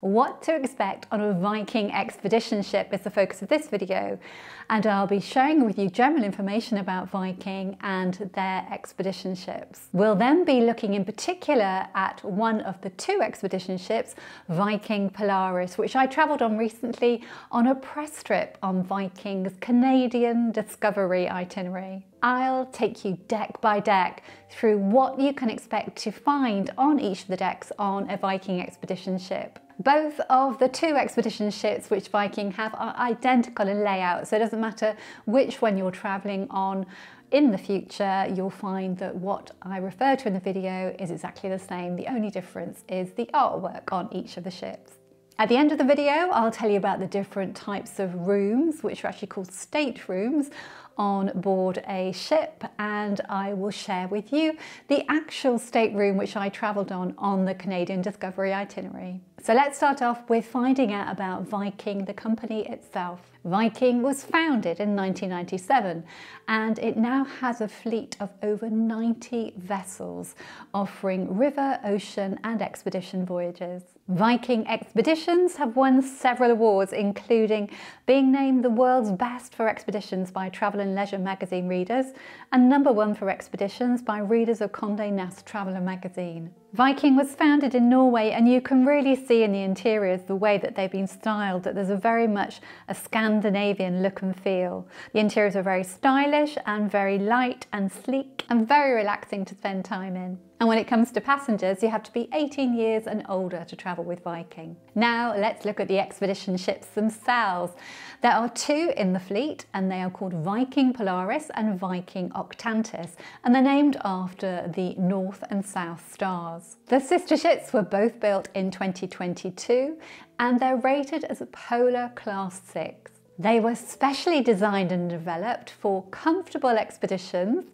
What to expect on a Viking expedition ship is the focus of this video, and I'll be sharing with you general information about Viking and their expedition ships. We'll then be looking in particular at one of the two expedition ships, Viking Polaris, which I travelled on recently on a press trip on Viking's Canadian discovery itinerary. I'll take you deck by deck through what you can expect to find on each of the decks on a Viking expedition ship. Both of the two expedition ships which Viking have are identical in layout, so it doesn't matter which one you're travelling on. In the future, you'll find that what I refer to in the video is exactly the same. The only difference is the artwork on each of the ships. At the end of the video, I'll tell you about the different types of rooms, which are actually called staterooms, on board a ship, and I will share with you the actual stateroom which I travelled on the Canadian Discovery itinerary. So let's start off with finding out about Viking, the company itself. Viking was founded in 1997 and it now has a fleet of over 90 vessels offering river, ocean and expedition voyages. Viking Expeditions have won several awards, including being named the world's best for expeditions by Travel and Leisure magazine readers and #1 for expeditions by readers of Condé Nast Traveller magazine. Viking was founded in Norway, and you can really see in the interiors the way that they've been styled that there's a very much a Scandinavian look and feel. The interiors are very stylish and very light and sleek and very relaxing to spend time in. And when it comes to passengers, you have to be 18 years and older to travel with Viking. Now let's look at the expedition ships themselves. There are two in the fleet and they are called Viking Polaris and Viking Octantis, and they're named after the North and South Stars. The sister ships were both built in 2022 and they're rated as a Polar Class 6. They were specially designed and developed for comfortable expeditions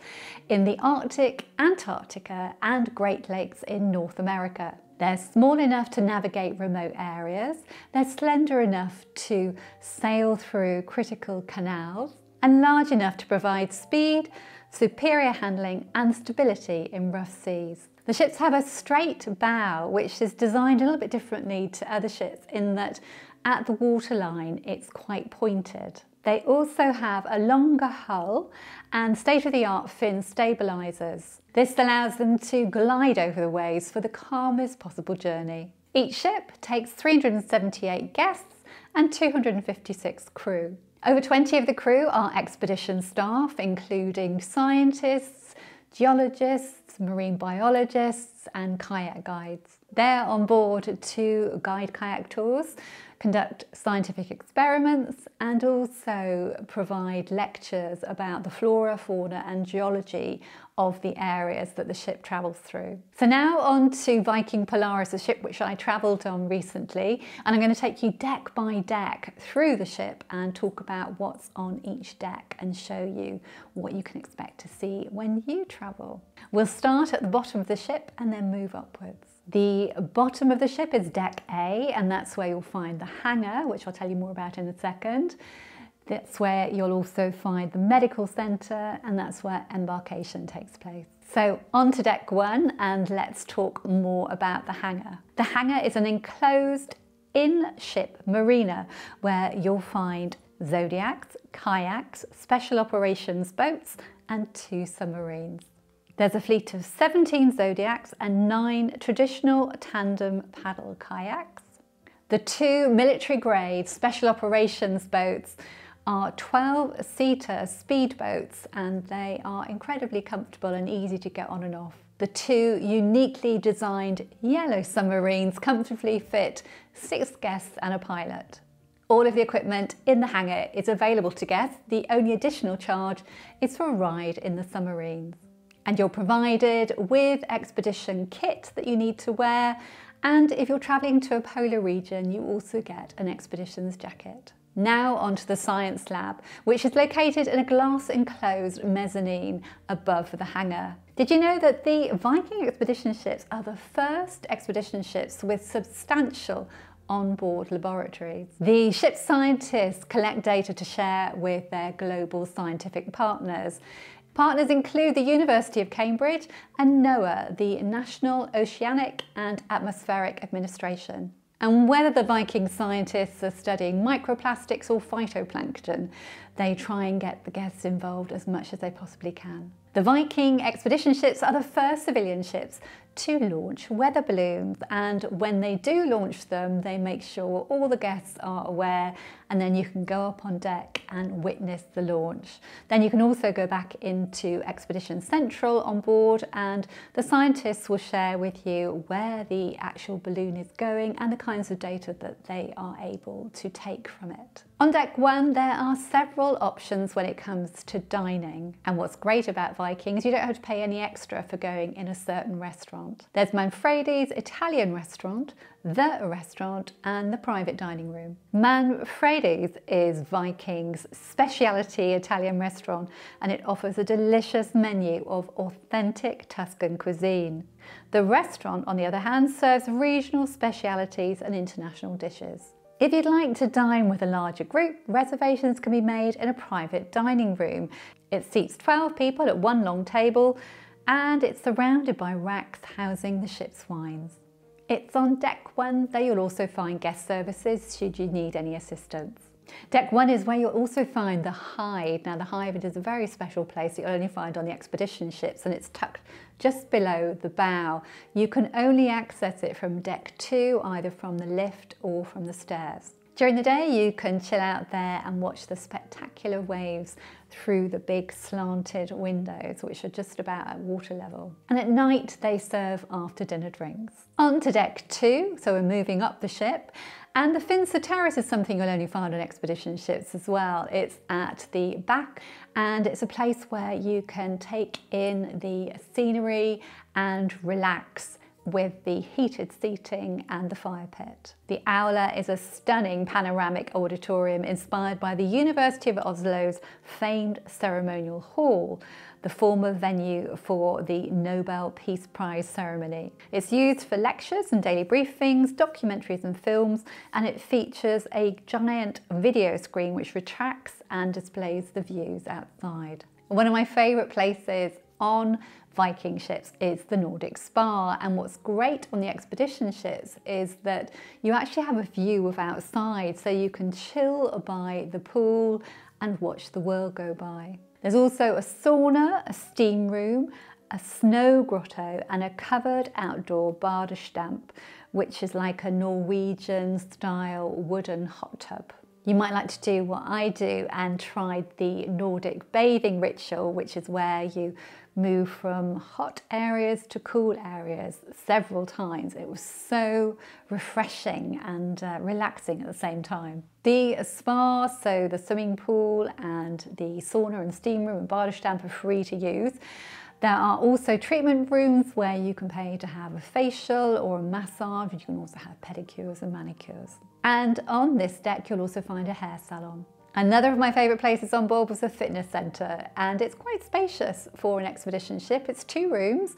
in the Arctic, Antarctica and Great Lakes in North America. They're small enough to navigate remote areas, they're slender enough to sail through critical canals, and large enough to provide speed, superior handling and stability in rough seas. The ships have a straight bow, which is designed a little bit differently to other ships in that at the waterline it's quite pointed. They also have a longer hull and state-of-the-art fin stabilisers. This allows them to glide over the waves for the calmest possible journey. Each ship takes 378 guests and 256 crew. Over 20 of the crew are expedition staff, including scientists, geologists, marine biologists and kayak guides. They're on board to guide kayak tours, conduct scientific experiments and also provide lectures about the flora, fauna and geology of the areas that the ship travels through. So now on to Viking Polaris, a ship which I travelled on recently, and I'm going to take you deck by deck through the ship and talk about what's on each deck and show you what you can expect to see when you travel. We'll start at the bottom of the ship and then move upwards. The bottom of the ship is deck A, and that's where you'll find the hangar, which I'll tell you more about in a second. That's where you'll also find the medical centre, and that's where embarkation takes place. So on to deck 1 and let's talk more about the hangar. The hangar is an enclosed in-ship marina where you'll find zodiacs, kayaks, special operations boats and 2 submarines. There's a fleet of 17 zodiacs and 9 traditional tandem paddle kayaks. The 2 military-grade special operations boats are 12-seater speedboats and they are incredibly comfortable and easy to get on and off. The 2 uniquely designed yellow submarines comfortably fit 6 guests and a pilot. All of the equipment in the hangar is available to guests. The only additional charge is for a ride in the submarines. And you're provided with expedition kit that you need to wear, and if you're travelling to a polar region you also get an expeditions jacket. Now onto the science lab, which is located in a glass enclosed mezzanine above the hangar. Did you know that the Viking expedition ships are the first expedition ships with substantial onboard laboratories? The ship's scientists collect data to share with their global scientific partners. Partners include the University of Cambridge and NOAA, the National Oceanic and Atmospheric Administration. And whether the Viking scientists are studying microplastics or phytoplankton, they try and get the guests involved as much as they possibly can. The Viking expedition ships are the first civilian ships to launch weather balloons, and when they do launch them, they make sure all the guests are aware, and then you can go up on deck and witness the launch. Then you can also go back into Expedition Central on board, and the scientists will share with you where the actual balloon is going and the kinds of data that they are able to take from it. On deck one, there are several options when it comes to dining. And what's great about Viking is you don't have to pay any extra for going in a certain restaurant. There's Manfredi's Italian restaurant, the restaurant, and the private dining room. Manfredi's is Viking's specialty Italian restaurant, and it offers a delicious menu of authentic Tuscan cuisine. The restaurant, on the other hand, serves regional specialities and international dishes. If you'd like to dine with a larger group, reservations can be made in a private dining room. It seats 12 people at one long table, and it's surrounded by racks housing the ship's wines. It's on deck one that you'll also find guest services should you need any assistance. Deck one is where you'll also find the Hive. Now the Hive is a very special place you'll only find on the expedition ships, and it's tucked just below the bow. You can only access it from deck two, either from the lift or from the stairs. During the day you can chill out there and watch the spectacular waves through the big slanted windows, which are just about at water level. And at night they serve after dinner drinks. On to deck two, so we're moving up the ship. And the Finster Terrace is something you'll only find on expedition ships as well. It's at the back, and it's a place where you can take in the scenery and relax with the heated seating and the fire pit. The Aula is a stunning panoramic auditorium inspired by the University of Oslo's famed ceremonial hall, the former venue for the Nobel Peace Prize ceremony. It's used for lectures and daily briefings, documentaries and films, and it features a giant video screen which retracts and displays the views outside. One of my favourite places on Viking ships is the Nordic Spa, and what's great on the expedition ships is that you actually have a view of outside, so you can chill by the pool and watch the world go by. There's also a sauna, a steam room, a snow grotto, and a covered outdoor badestamp, which is like a Norwegian style wooden hot tub. You might like to do what I do and try the Nordic bathing ritual, which is where you move from hot areas to cool areas several times. It was so refreshing and relaxing at the same time. The spa, so the swimming pool and the sauna and steam room and badestamp are free to use. There are also treatment rooms where you can pay to have a facial or a massage. You can also have pedicures and manicures. And on this deck, you'll also find a hair salon. Another of my favourite places on board was the fitness centre, and it's quite spacious for an expedition ship. It's 2 rooms,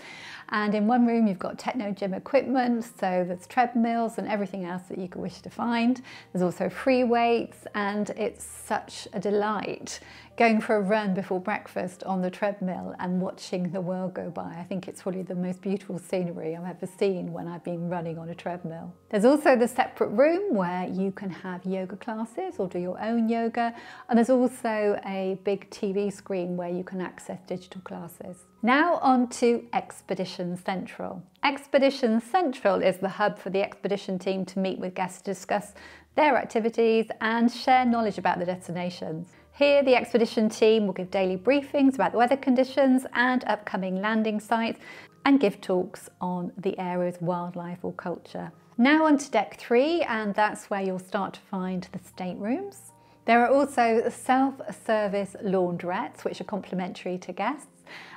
and in one room you've got techno gym equipment, so there's treadmills and everything else that you could wish to find. There's also free weights, and it's such a delight going for a run before breakfast on the treadmill and watching the world go by. I think it's probably the most beautiful scenery I've ever seen when I've been running on a treadmill. There's also the separate room where you can have yoga classes or do your own yoga, and there's also a big TV screen where you can access digital classes. Now on to Expedition Central. Expedition Central is the hub for the expedition team to meet with guests to discuss their activities and share knowledge about the destinations. Here, the expedition team will give daily briefings about the weather conditions and upcoming landing sites and give talks on the area's wildlife or culture. Now on to deck 3, and that's where you'll start to find the staterooms. There are also self-service laundrettes, which are complimentary to guests.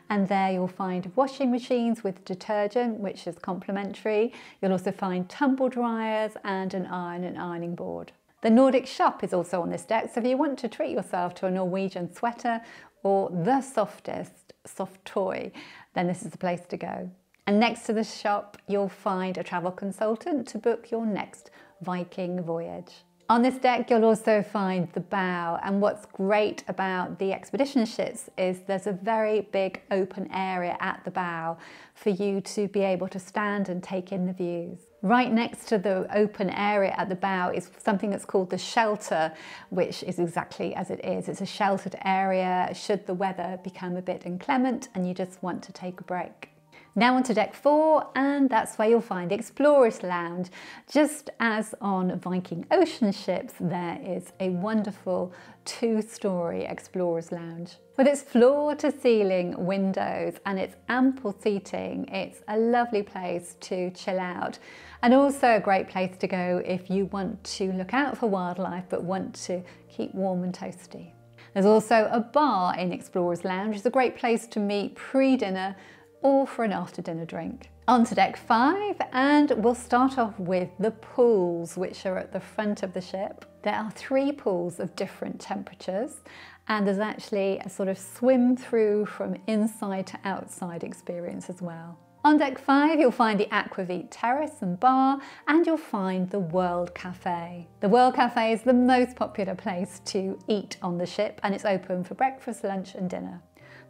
And there you'll find washing machines with detergent, which is complimentary. You'll also find tumble dryers and an iron and ironing board. The Nordic shop is also on this deck, so if you want to treat yourself to a Norwegian sweater or the softest soft toy, then this is the place to go. And next to the shop, you'll find a travel consultant to book your next Viking voyage. On this deck, you'll also find the bow, and what's great about the expedition ships is there's a very big open area at the bow for you to be able to stand and take in the views. Right next to the open area at the bow is something that's called the shelter, which is exactly as it is. It's a sheltered area should the weather become a bit inclement and you just want to take a break. Now onto deck 4, and that's where you'll find the Explorer's Lounge. Just as on Viking ocean ships, there is a wonderful 2-story Explorer's Lounge. With its floor-to-ceiling windows and its ample seating, it's a lovely place to chill out, and also a great place to go if you want to look out for wildlife but want to keep warm and toasty. There's also a bar in Explorer's Lounge. It's a great place to meet pre-dinner or for an after-dinner drink. On to deck 5, and we'll start off with the pools, which are at the front of the ship. There are 3 pools of different temperatures, and there's actually a sort of swim through from inside to outside experience as well. On deck 5, you'll find the Aquavit terrace and bar, and you'll find the World Cafe. The World Cafe is the most popular place to eat on the ship, and it's open for breakfast, lunch and dinner.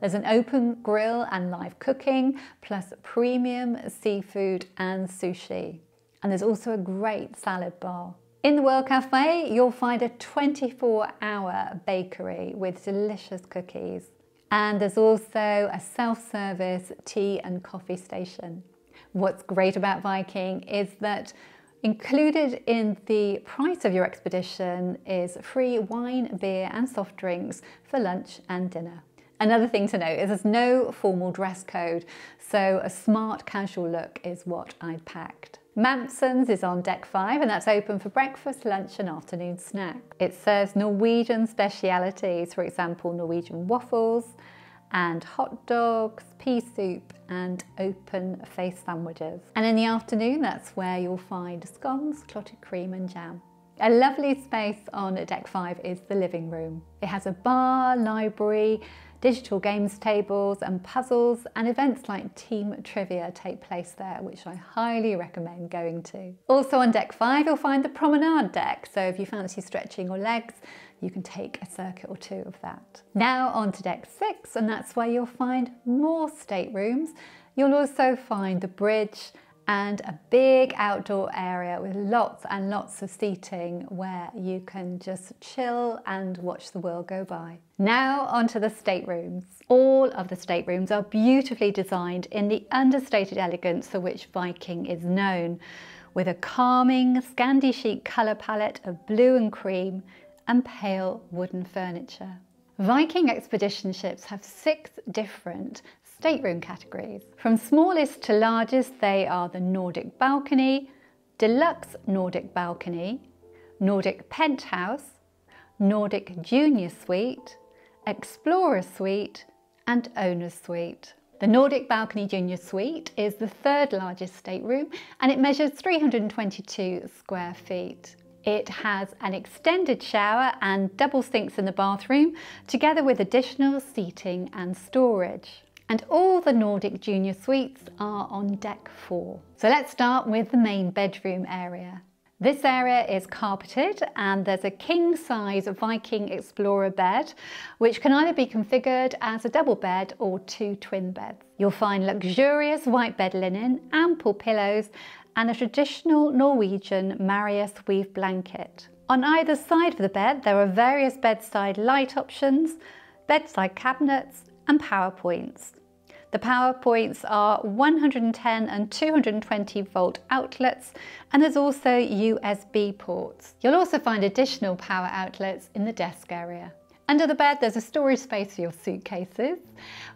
There's an open grill and live cooking, plus premium seafood and sushi. And there's also a great salad bar. In the World Cafe, you'll find a 24-hour bakery with delicious cookies. And there's also a self-service tea and coffee station. What's great about Viking is that included in the price of your expedition is free wine, beer and soft drinks for lunch and dinner. Another thing to note is there's no formal dress code, so a smart casual look is what I'd packed. Manson's is on deck 5, and that's open for breakfast, lunch and afternoon snack. It serves Norwegian specialities, for example Norwegian waffles and hot dogs, pea soup and open face sandwiches. And in the afternoon, that's where you'll find scones, clotted cream and jam. A lovely space on deck 5 is the living room. It has a bar, library, digital games tables and puzzles, and events like team trivia take place there, which I highly recommend going to. Also on deck 5, you'll find the promenade deck, so if you fancy stretching your legs, you can take a circuit or 2 of that. Now on to deck 6, and that's where you'll find more staterooms. You'll also find the bridge and a big outdoor area with lots and lots of seating where you can just chill and watch the world go by. Now onto the staterooms. All of the staterooms are beautifully designed in the understated elegance for which Viking is known, with a calming Scandi chic colour palette of blue and cream and pale wooden furniture. Viking expedition ships have 6 different stateroom categories. From smallest to largest, they are the Nordic balcony, deluxe Nordic balcony, Nordic penthouse, Nordic junior suite, explorer suite and owner's suite. The Nordic balcony junior suite is the 3rd largest stateroom, and it measures 322 square feet. It has an extended shower and double sinks in the bathroom, together with additional seating and storage. And all the Nordic junior suites are on deck 4. So let's start with the main bedroom area. This area is carpeted, and there's a king-size Viking Explorer bed, which can either be configured as a double bed or 2 twin beds. You'll find luxurious white bed linen, ample pillows, and a traditional Norwegian Marius weave blanket. On either side of the bed, there are various bedside light options, bedside cabinets, and power points. The power points are 110 and 220 volt outlets, and there's also USB ports. You'll also find additional power outlets in the desk area. Under the bed, there's a storage space for your suitcases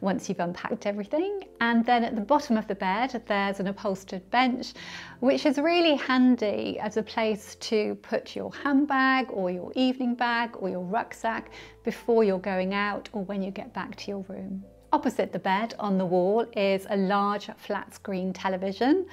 once you've unpacked everything. And then at the bottom of the bed, there's an upholstered bench, which is really handy as a place to put your handbag or your evening bag or your rucksack before you're going out or when you get back to your room. Opposite the bed on the wall is a large flat screen television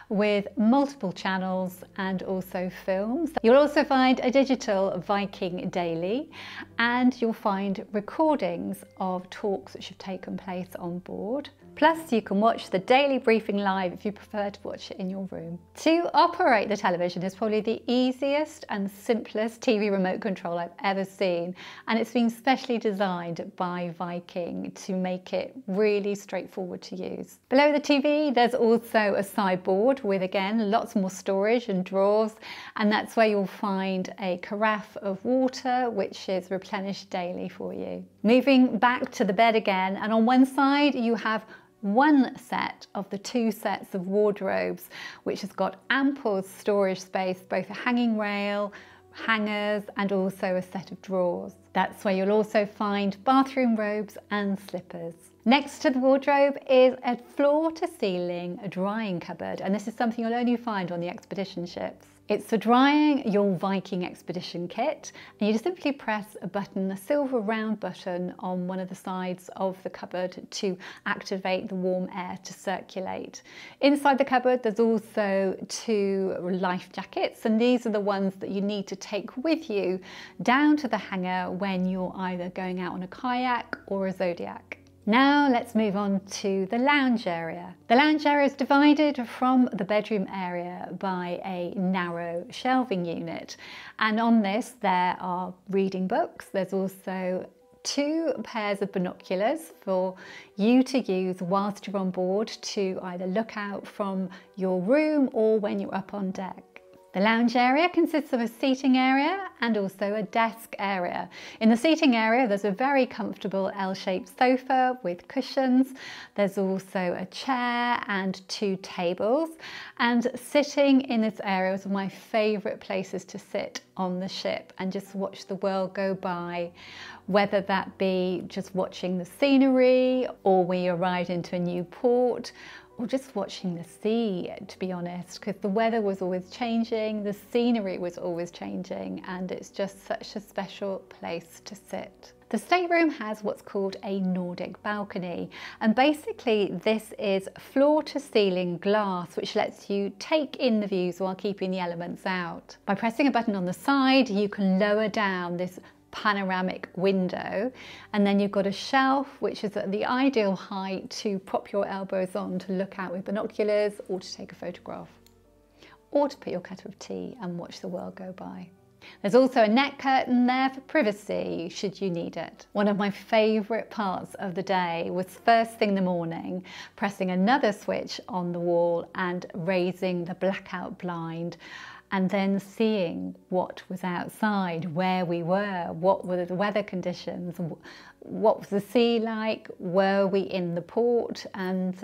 with multiple channels and also films. You'll also find a digital Viking daily, and you'll find recordings of talks which have taken place on board. Plus, you can watch the daily briefing live if you prefer to watch it in your room. To operate the television is probably the easiest and simplest TV remote control I've ever seen, and it's been specially designed by Viking to make it really straightforward to use. Below the TV, there's also a sideboard with, again, lots more storage and drawers, and that's where you'll find a carafe of water, which is replenished daily for you. Moving back to the bed again, and on one side you have one set of the two sets of wardrobes, which has got ample storage space, both a hanging rail, hangers, and also a set of drawers. That's where you'll also find bathroom robes and slippers. Next to the wardrobe is a floor-to-ceiling drying cupboard, and this is something you'll only find on the expedition ships. It's for drying your Viking Expedition kit, and you just simply press a button, a silver round button on one of the sides of the cupboard to activate the warm air to circulate. Inside the cupboard there's also two life jackets, and these are the ones that you need to take with you down to the hangar when you're either going out on a kayak or a Zodiac. Now let's move on to the lounge area. The lounge area is divided from the bedroom area by a narrow shelving unit, and on this there are reading books. There's also two pairs of binoculars for you to use whilst you're on board to either look out from your room or when you're up on deck. The lounge area consists of a seating area and also a desk area. In the seating area, there's a very comfortable L-shaped sofa with cushions. There's also a chair and two tables. And sitting in this area is one of my favourite places to sit on the ship and just watch the world go by, whether that be just watching the scenery or we arrived into a new port, or just watching the sea, to be honest, because the weather was always changing, the scenery was always changing, and it's just such a special place to sit. The stateroom has what's called a Nordic balcony, and basically this is floor-to-ceiling glass which lets you take in the views while keeping the elements out. By pressing a button on the side, you can lower down this panoramic window, and then you've got a shelf which is at the ideal height to prop your elbows on to look out with binoculars or to take a photograph, or to put your cup of tea and watch the world go by. There's also a net curtain there for privacy should you need it. One of my favourite parts of the day was first thing in the morning, pressing another switch on the wall and raising the blackout blind, and then seeing what was outside, where we were, what were the weather conditions, what was the sea like, were we in the port, and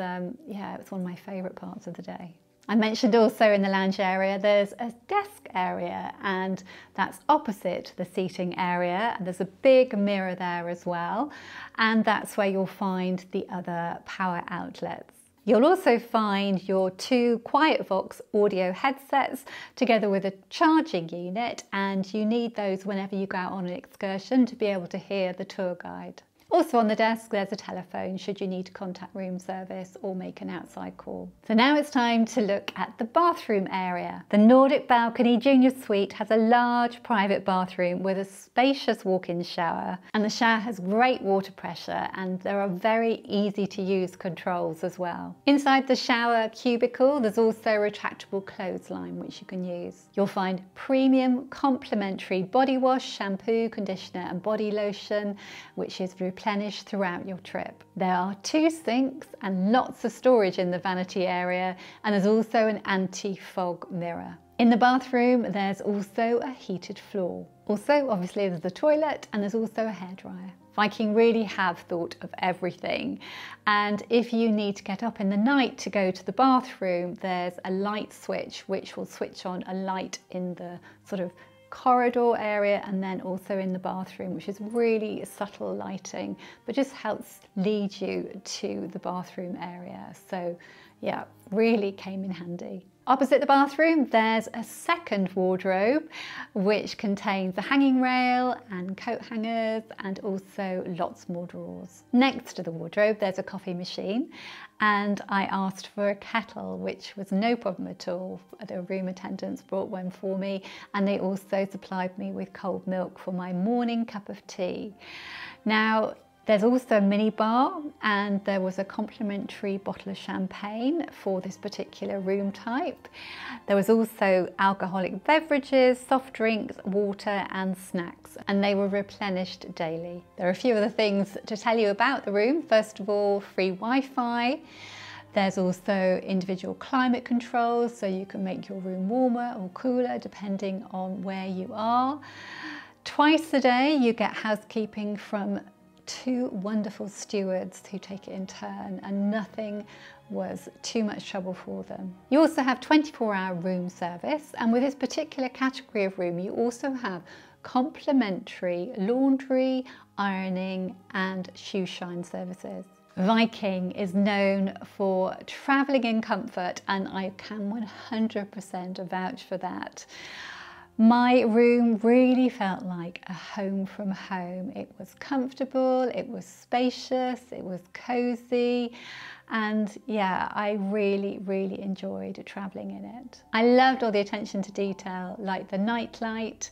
yeah, it was one of my favourite parts of the day. I mentioned also in the lounge area there's a desk area, and that's opposite the seating area, and there's a big mirror there as well, and that's where you'll find the other power outlets. You'll also find your two QuietVox audio headsets together with a charging unit, and you need those whenever you go out on an excursion to be able to hear the tour guide. Also on the desk there's a telephone should you need to contact room service or make an outside call. So now it's time to look at the bathroom area. The Nordic Balcony Junior Suite has a large private bathroom with a spacious walk-in shower, and the shower has great water pressure, and there are very easy to use controls as well. Inside the shower cubicle there's also a retractable clothesline which you can use. You'll find premium complimentary body wash, shampoo, conditioner and body lotion which is replenished throughout your trip. There are two sinks and lots of storage in the vanity area, and there's also an anti-fog mirror. In the bathroom there's also a heated floor. Also obviously there's the toilet, and there's also a hairdryer. Viking really have thought of everything, and if you need to get up in the night to go to the bathroom, there's a light switch which will switch on a light in the sort of corridor area and then also in the bathroom, which is really subtle lighting but just helps lead you to the bathroom area. So yeah, really came in handy. Opposite the bathroom there's a second wardrobe which contains a hanging rail and coat hangers and also lots more drawers. Next to the wardrobe there's a coffee machine, and I asked for a kettle, which was no problem at all. The room attendants brought one for me, and they also supplied me with cold milk for my morning cup of tea. Now There's also a mini bar, and there was a complimentary bottle of champagne for this particular room type. There was also alcoholic beverages, soft drinks, water and snacks, and they were replenished daily. There are a few other things to tell you about the room. First of all, free Wi-Fi. There's also individual climate controls, so you can make your room warmer or cooler depending on where you are. Twice a day you get housekeeping from 2 wonderful stewards who take it in turn, and nothing was too much trouble for them. You also have 24-hour room service, and with this particular category of room you also have complimentary laundry, ironing and shoe shine services. Viking is known for travelling in comfort, and I can 100% vouch for that. My room really felt like a home from home. It was comfortable, it was spacious, it was cozy, and yeah, I really enjoyed travelling in it. I loved all the attention to detail, like the night light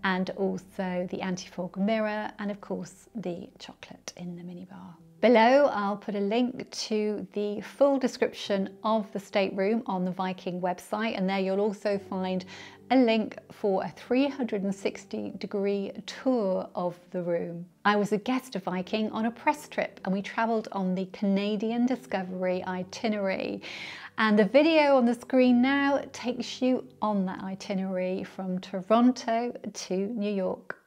and also the anti-fog mirror, and of course the chocolate in the minibar. Below I'll put a link to the full description of the stateroom on the Viking website, and there you'll also find a link for a 360-degree tour of the room. I was a guest of Viking on a press trip, and we travelled on the Canadian Discovery itinerary. And the video on the screen now takes you on that itinerary from Toronto to New York.